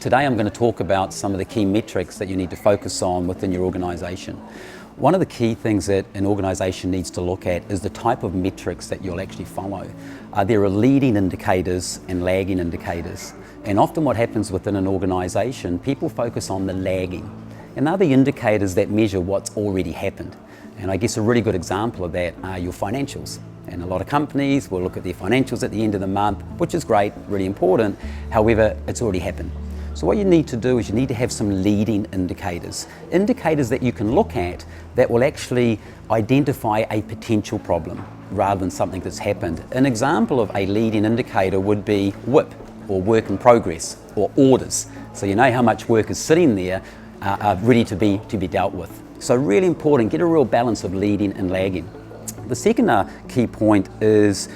Today I'm going to talk about some of the key metrics that you need to focus on within your organisation. One of the key things that an organisation needs to look at is the type of metrics that you'll actually follow. There are leading indicators and lagging indicators. And often what happens within an organisation, people focus on the lagging. And they're the indicators that measure what's already happened. And I guess a really good example of that are your financials. And a lot of companies will look at their financials at the end of the month, which is great, really important. However, it's already happened. So what you need to do is you need to have some leading indicators. Indicators that you can look at that will actually identify a potential problem rather than something that's happened. An example of a leading indicator would be WIP, or work in progress, or orders. So you know how much work is sitting there ready to be dealt with. So really important, get a real balance of leading and lagging. The second key point is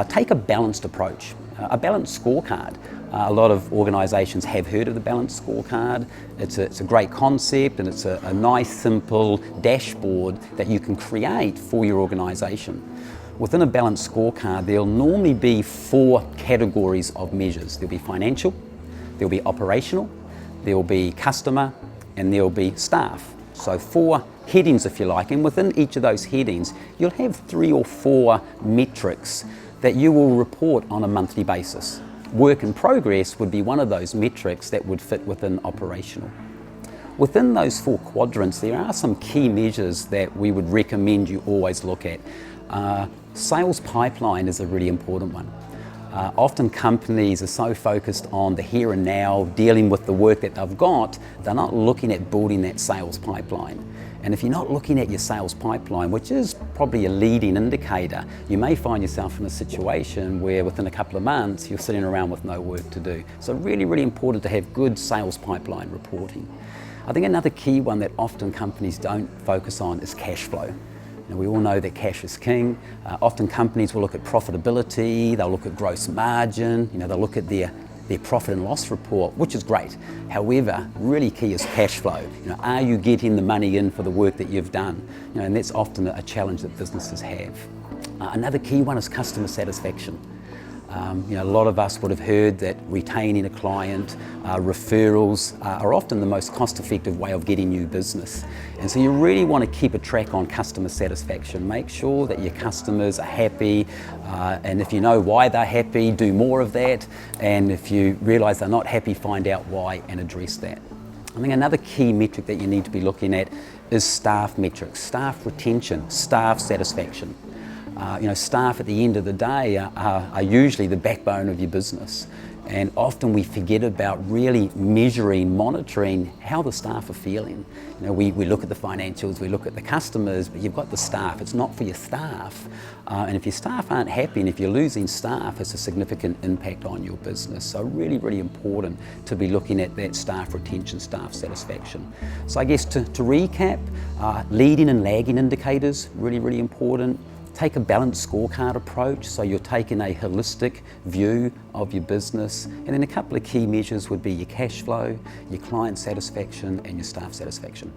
take a balanced approach, a balanced scorecard. A lot of organisations have heard of the balanced scorecard. It's a great concept, and it's a nice simple dashboard that you can create for your organisation. Within a balanced scorecard, there'll normally be 4 categories of measures. There'll be financial, there'll be operational, there'll be customer, and there'll be staff. So 4 headings, if you like, and within each of those headings, you'll have 3 or 4 metrics that you will report on a monthly basis. Work in progress would be one of those metrics that would fit within operational. Within those 4 quadrants, there are some key measures that we would recommend you always look at. Sales pipeline is a really important one. Often companies are so focused on the here and now, dealing with the work that they've got, they're not looking at building that sales pipeline. And if you're not looking at your sales pipeline, which is probably a leading indicator, you may find yourself in a situation where within a couple of months, you're sitting around with no work to do. So really, really important to have good sales pipeline reporting. I think another key one that often companies don't focus on is cash flow. Now, we all know that cash is king. Often companies will look at profitability, they'll look at gross margin, they'll look at their profit and loss report, which is great. However, really key is cash flow. Are you getting the money in for the work that you've done? And that's often a challenge that businesses have. Another key one is customer satisfaction. A lot of us would have heard that retaining a client, referrals are often the most cost-effective way of getting new business. And so you really want to keep a track on customer satisfaction. Make sure that your customers are happy, and if you know why they're happy, do more of that. And if you realise they're not happy, find out why and address that. I think another key metric that you need to be looking at is staff metrics, staff retention, staff satisfaction. Staff at the end of the day are usually the backbone of your business. And often we forget about really measuring, monitoring how the staff are feeling. We look at the financials, we look at the customers, but you've got the staff. It's not for your staff. And if your staff aren't happy, and if you're losing staff, it's a significant impact on your business. So really, really important to be looking at that staff retention, staff satisfaction. So I guess to recap, leading and lagging indicators, really, really important. Take a balanced scorecard approach, so you're taking a holistic view of your business. And then a couple of key measures would be your cash flow, your client satisfaction, and your staff satisfaction.